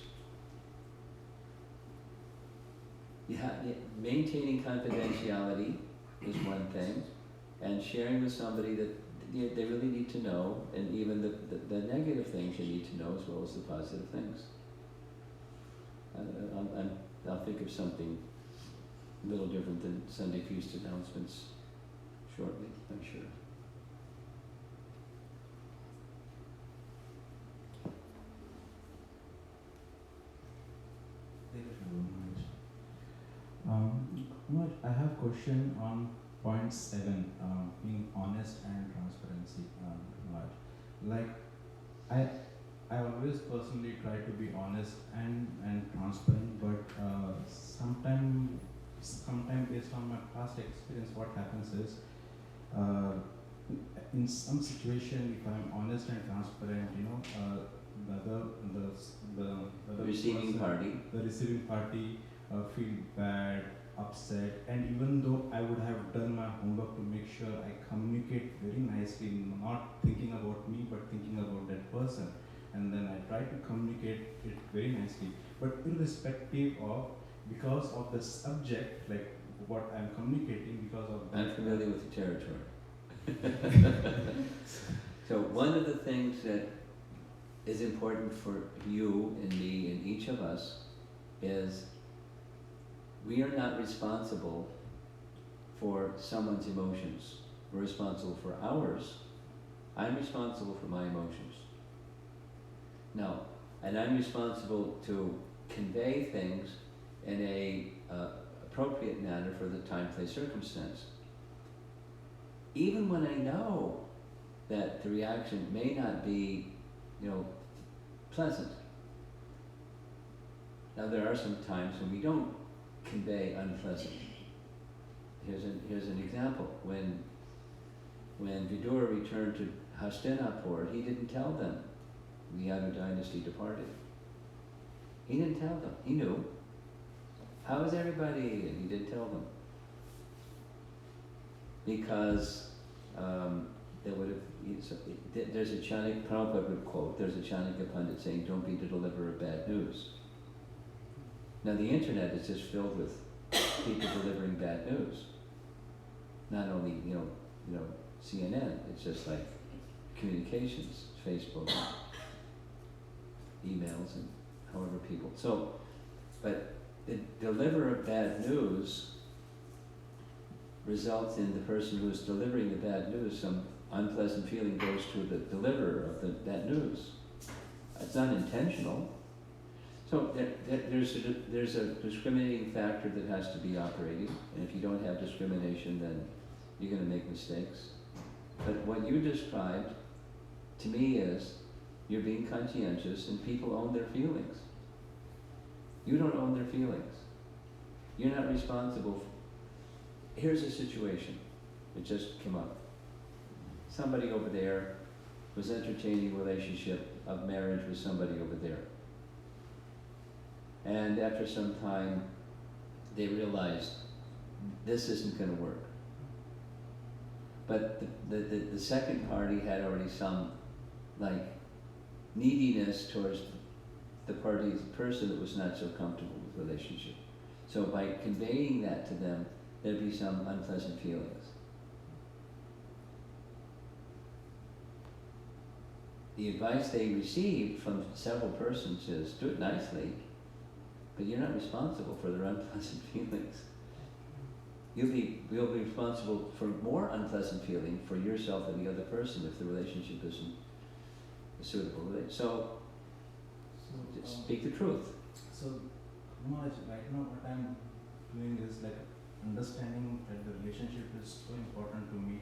Maintaining confidentiality is one thing, and sharing with somebody that they really need to know, and even the negative things you need to know as well as the positive things. I'll think of something a little different than Sunday feast announcements shortly, I'm sure. I have a question on point 7, being honest and transparency. I always personally try to be honest and transparent, but sometimes based on my past experience, what happens is in some situation, if I'm honest and transparent, the Receiving party. the receiving party feel bad, upset, and even though I would have done my homework to make sure I communicate very nicely, not thinking about me but thinking about that person, and then I try to communicate it very nicely. But irrespective of, because of the subject, like what I'm communicating, because of I'm that, familiar with the territory. So one of the things that is important for you and me and each of us is we are not responsible for someone's emotions. We're responsible for ours. I'm responsible for my emotions. No, and I'm responsible to convey things in a appropriate manner for the time, place, circumstance. Even when I know that the reaction may not be, pleasant. Now there are some times when we don't convey unpleasant. Here's an example. When Vidura returned to Hastinapur, he didn't tell them the Yadu dynasty departed. He didn't tell them. He knew. How is everybody? And he didn't tell them. Because there would have, there's a Chanakya, Prabhupada would quote, there's a Chanakya Pandit saying, don't be the deliverer of bad news. Now the internet is just filled with people delivering bad news. Not only, CNN, it's just like communications, Facebook, emails, and however people. So, but the deliverer of bad news results in the person who is delivering the bad news, some unpleasant feeling goes to the deliverer of that news. It's unintentional. So there's a discriminating factor that has to be operating, and if you don't have discrimination, then you're going to make mistakes. But what you described to me is you're being conscientious, and people own their feelings. You don't own their feelings. You're not responsible. Here's a situation that just came up. Somebody over there was entertaining a relationship of marriage with somebody over there. And after some time, they realized this isn't going to work. But the second party had already some neediness towards the person that was not so comfortable with the relationship. So by conveying that to them, there'd be some unpleasant feelings. The advice they received from several persons is, do it nicely, but you're not responsible for their unpleasant feelings. You'll be responsible for more unpleasant feeling for yourself and the other person if the relationship isn't a suitable relationship. So just speak the truth. So, Maharaj, right now what I'm doing is like understanding that the relationship is so important to me.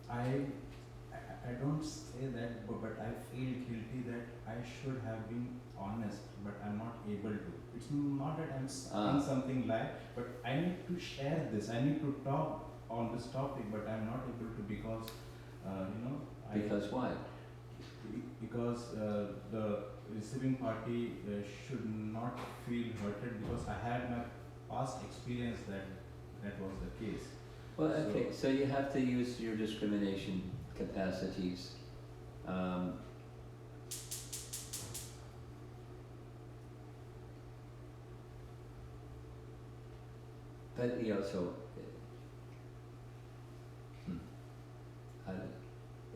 I don't say that, but I feel guilty that I should have been honest, but I'm not able to. It's not that I'm saying something like, but I need to share this. I need to talk on this topic, but I'm not able to because, Because why? Because the receiving party should not feel hurted, because I had my past experience that was the case. Well, okay, so you have to use your discrimination capacities. But so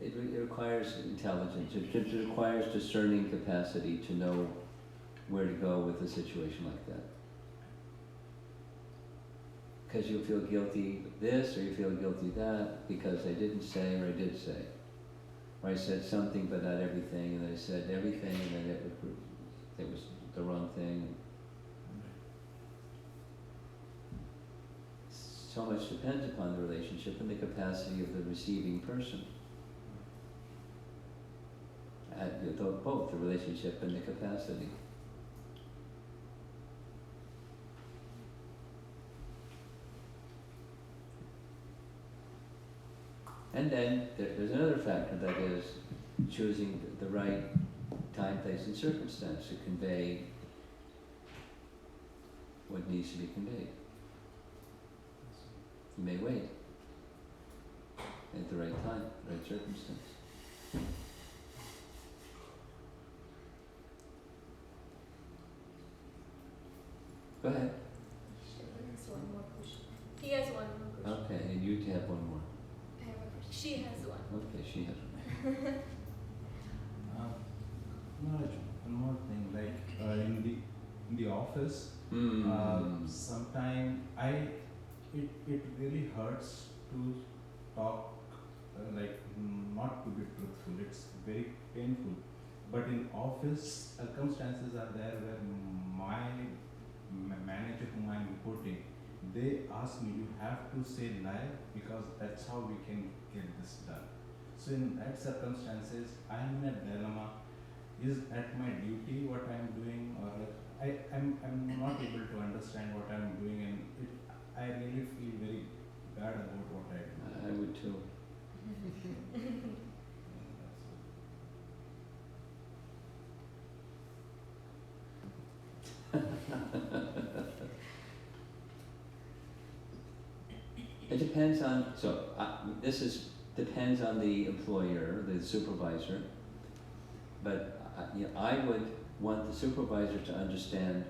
it requires intelligence. It requires discerning capacity to know where to go with a situation like that. Because you'll feel guilty this, or you feel guilty that, because I didn't say, or I did say. Or I said something but not everything, and then I said everything, and then it was the wrong thing. So much depends upon the relationship and the capacity of the receiving person. Both the relationship and the capacity. And then there's another factor, that is choosing the right time, place, and circumstance to convey what needs to be conveyed. You may wait at the right time, right circumstance. Go ahead. Shravan has one more question. He has one more question. Okay, and you have one more. I have a question. She has one. Okay, she has one. Manoj, one more thing, like in the office, sometime it really hurts to talk, like not to be truthful. It's very painful. But in office, circumstances are there where my manager whom I'm reporting, they ask me, you have to say lie because that's how we can get this done. So in that circumstances, I am in a dilemma. Is at my duty what I'm doing, or like I'm not able to understand what I'm doing, and I really feel very bad about what I do. I would too. It depends on, depends on the employer, the supervisor, but I would want the supervisor to understand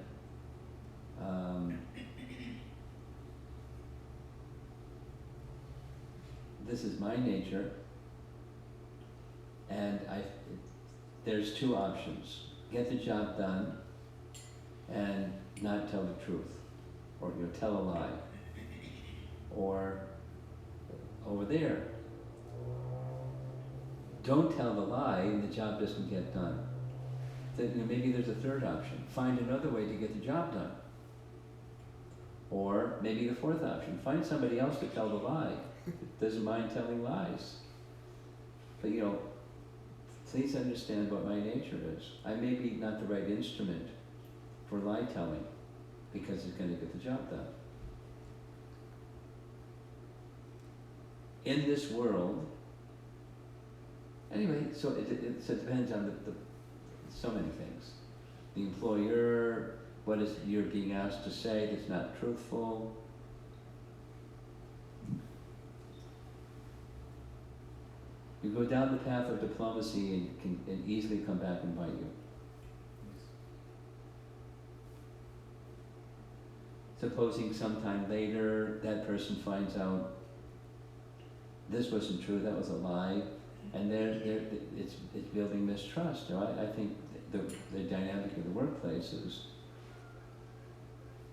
this is my nature, and there's two options. Get the job done and not tell the truth, or tell a lie. Or over there, don't tell the lie and the job doesn't get done. Then maybe there's a third option. Find another way to get the job done. Or maybe the fourth option. Find somebody else to tell the lie. Doesn't mind telling lies. But please understand what my nature is. I may be not the right instrument for lie telling because it's going to get the job done. In this world, anyway, so it depends on the so many things. The employer, what is you're being asked to say that's not truthful. You go down the path of diplomacy and can easily come back and bite you. Supposing sometime later that person finds out this wasn't true, that was a lie, and it's building mistrust. I think the dynamic of the workplace is,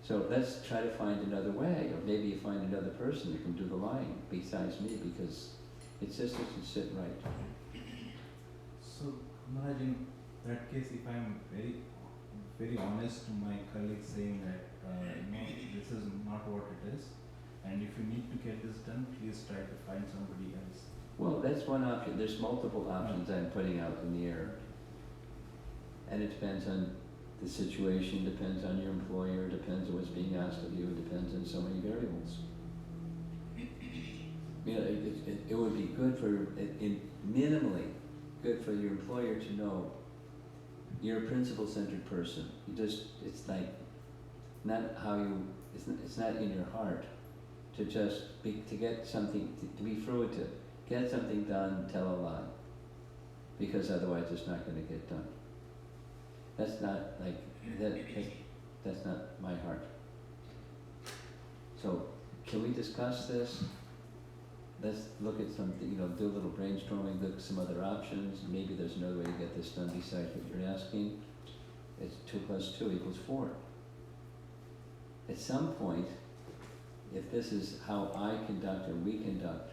so let's try to find another way, or maybe you find another person who can do the lying besides me, because it just doesn't sit right. So imagine that case, if I'm very, very honest to my colleagues saying that, no, this is not what it is, and if you need to get this done, please try to find somebody else. Well, that's one option. There's multiple options I'm putting out in the air. And it depends on the situation, depends on your employer, depends on what's being asked of you, depends on so many variables. It would be good minimally good for your employer to know you're a principle-centered person. It's like, not how you, it's not in your heart to just to get something, to be fruitive. Get something done, tell a lie. Because otherwise it's not going to get done. That's not like, that's not my heart. So, can we discuss this? Let's look at something, do a little brainstorming, look at some other options. Maybe there's another way to get this done besides what you're asking. It's 2 + 2 = 4. At some point, if this is how I conduct or we conduct,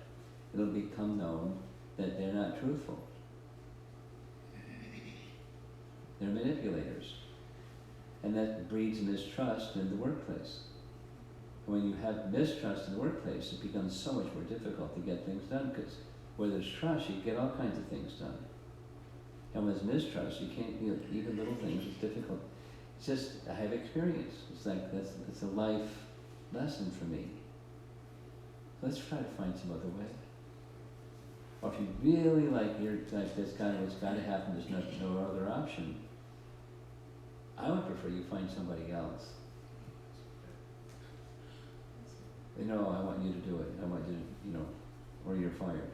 it'll become known that they're not truthful. They're manipulators. And that breeds mistrust in the workplace. When you have mistrust in the workplace, it becomes so much more difficult to get things done, because where there's trust, you get all kinds of things done. And when there's mistrust, you can't, even little things, it's difficult. It's just, I have experience. It's like, it's a life lesson for me. Let's try to find some other way. Or if you really this kind of what's got to happen, there's no other option, I would prefer you find somebody else. I want you to do it. I want you to, or you're fired.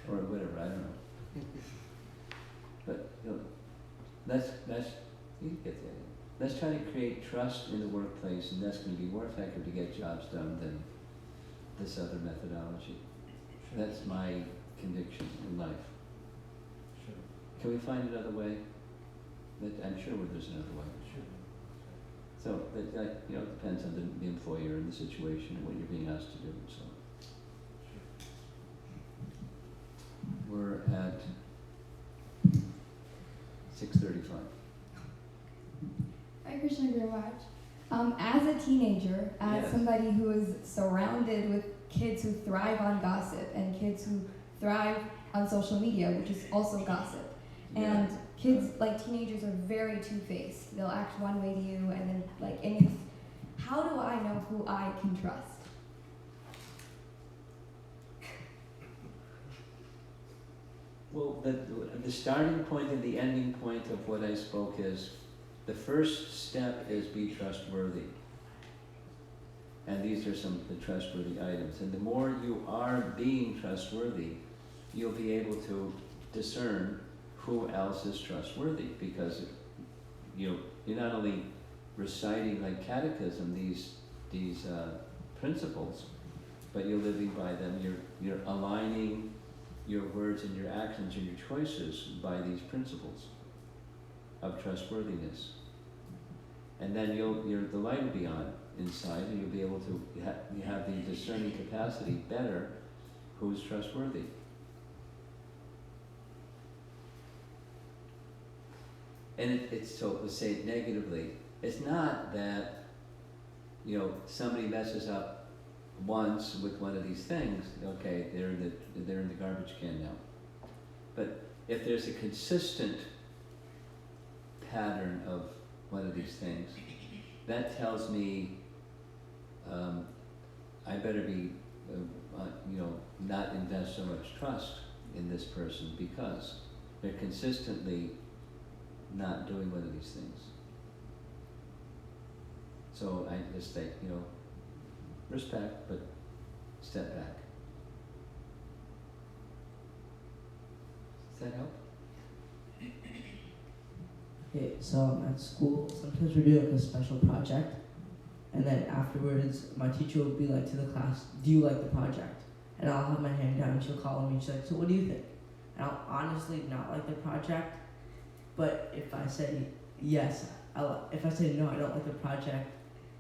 Or whatever, I don't know. But, that's you get the idea. let's try to create trust in the workplace, and that's going to be more effective to get jobs done than this other methodology. That's my conviction in life. Sure. Can we find another way? I'm sure there's another way. Sure. So that you know, it depends on the employer and the situation and what you're being asked to do. So we're at 6:35. Hi, Krishna Gurwaj. As a teenager, as Yes. somebody who is surrounded with kids who thrive on gossip and kids who thrive on social media, which is also gossip, and kids, like teenagers, are very two-faced. They'll act one way to you, and then and it's, how do I know who I can trust? Well, the starting point and the ending point of what I spoke is, the first step is be trustworthy. And these are some of the trustworthy items. And the more you are being trustworthy, you'll be able to discern who else is trustworthy, because you're not only reciting like catechism these principles, but you're living by them. You're aligning your words and your actions and your choices by these principles of trustworthiness. And then the light will be on inside, and you'll be able to you have the discerning capacity better who's trustworthy. And it's so, let's say it negatively, it's not that, somebody messes up once with one of these things, okay, they're in the garbage can now. But if there's a consistent pattern of one of these things, that tells me I better be, not invest so much trust in this person, because they're consistently not doing one of these things. So I just think, respect, but step back. Does that help? Okay, so at school, sometimes we do like a special project, and then afterwards, my teacher will be like to the class, "Do you like the project?" And I'll have my hand down, and she'll call me, and she's like, "So what do you think?" And I'll honestly not like the project, but if I say yes, if I say no, I don't like the project,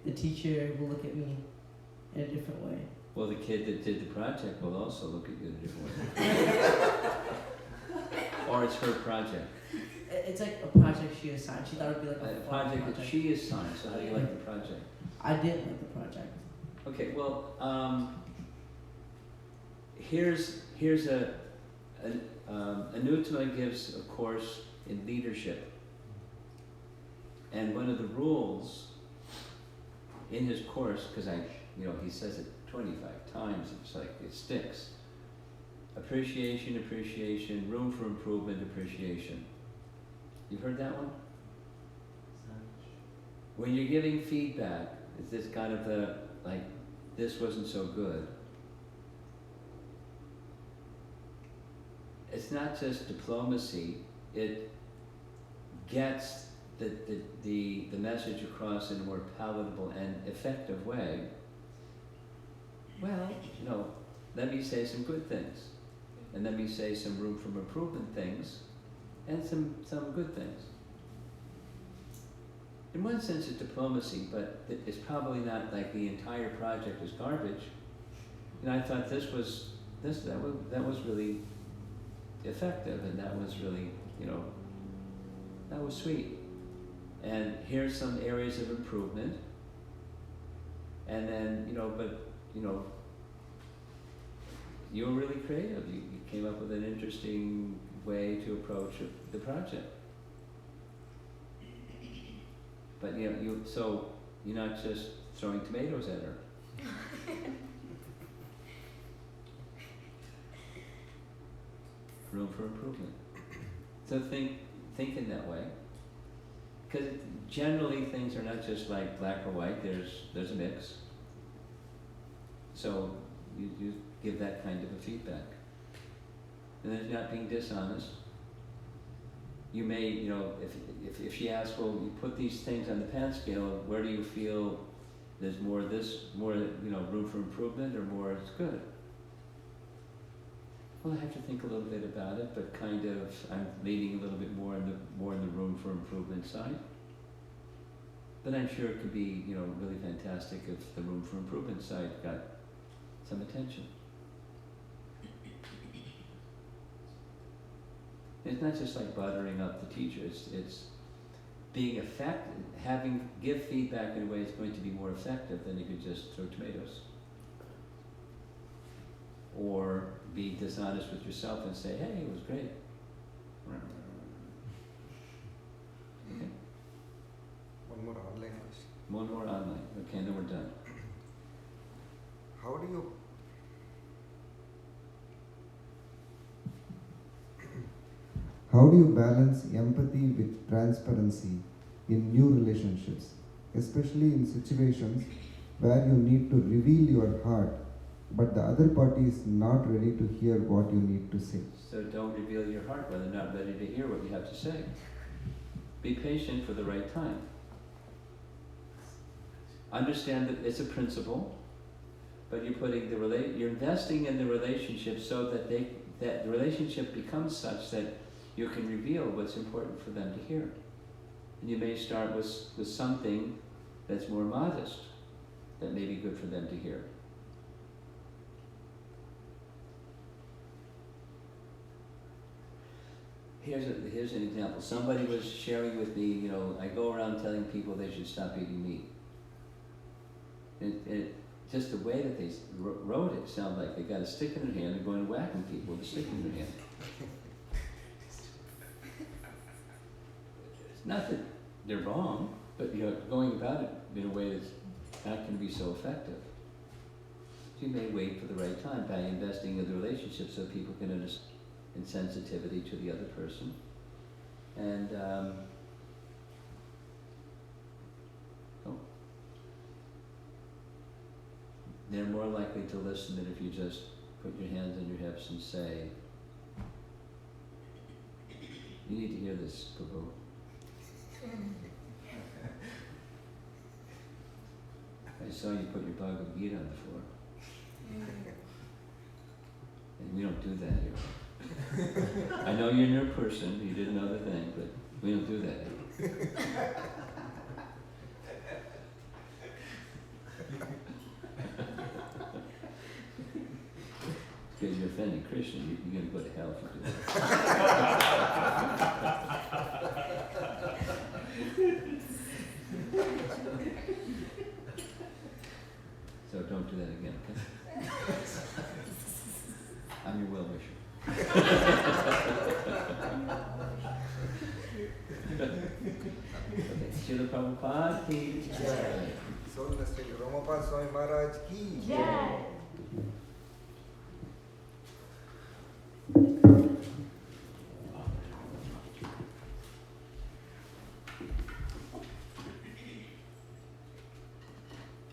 the teacher will look at me in a different way. Well, the kid that did the project will also look at you in a different way. Or it's her project. It's like a project she assigned. She thought it would be like A project that she assigned, so how do you like the project? I didn't like the project. Okay, well, here's Anutama gives a course in leadership, and one of the rules in his course, because he says it 25 times, it's like it sticks. Appreciation, room for improvement, appreciation. You've heard that one? When you're giving feedback, it's this kind of this wasn't so good. It's not just diplomacy, it gets the message across in a more palatable and effective way. Well, let me say some good things, and let me say some room for improvement things, and some good things. In one sense, it's diplomacy, but it's probably not like the entire project is garbage. I thought that was really effective, and that was really, that was sweet. And here's some areas of improvement. And then, you were really creative. You came up with an interesting way to approach the project. But so you're not just throwing tomatoes at her. Room for improvement. So think in that way. Because generally things are not just like black or white, there's a mix. So you give that kind of a feedback. And then not being dishonest. you may, you know, if she asks, well, you put these things on the pan scale, where do you feel there's more this, more, you know, room for improvement, or more it's good? Well, I have to think a little bit about it, but kind of, I'm leaning a little bit more in the room for improvement side. But I'm sure it could be, you know, really fantastic if the room for improvement side got some attention. It's not just like buttering up the teacher, it's being effective, give feedback in a way that's going to be more effective than you could just throw tomatoes. Or be dishonest with yourself and say, hey, it was great. Okay. One more online question. One more online. Okay, then we're done. How do you balance empathy with transparency in new relationships, especially in situations where you need to reveal your heart, but the other party is not ready to hear what you need to say? So don't reveal your heart when they're not ready to hear what you have to say. Be patient for the right time. Understand that it's a principle, but you're investing in the relationship so that the relationship becomes such that you can reveal what's important for them to hear. And you may start with something that's more modest, that may be good for them to hear. Here's an example. Somebody was sharing with me, you know, I go around telling people they should stop eating meat. Just the way that they wrote it sounded like they got a stick in their hand and going whacking people with a stick in their hand. It's not that they're wrong, but you know, going about it in a way that's not going to be so effective. So you may wait for the right time by investing in the relationship so people can understand and sensitivity to the other person. And they're more likely to listen than if you just put your hands on your hips and say, you need to hear this, Prabhu. I saw you put your Bhagavad Gita on the floor. And we don't do that here. I know you're a new person, you didn't know the thing, but we don't do that here. Because you're offending Krishna, you're going to go to hell if you do that. So don't do that again, okay? I'm your well-wisher. Srila Prabhupada ki jai. So, Mr. Ramapal Swami Maharaj ki Jai.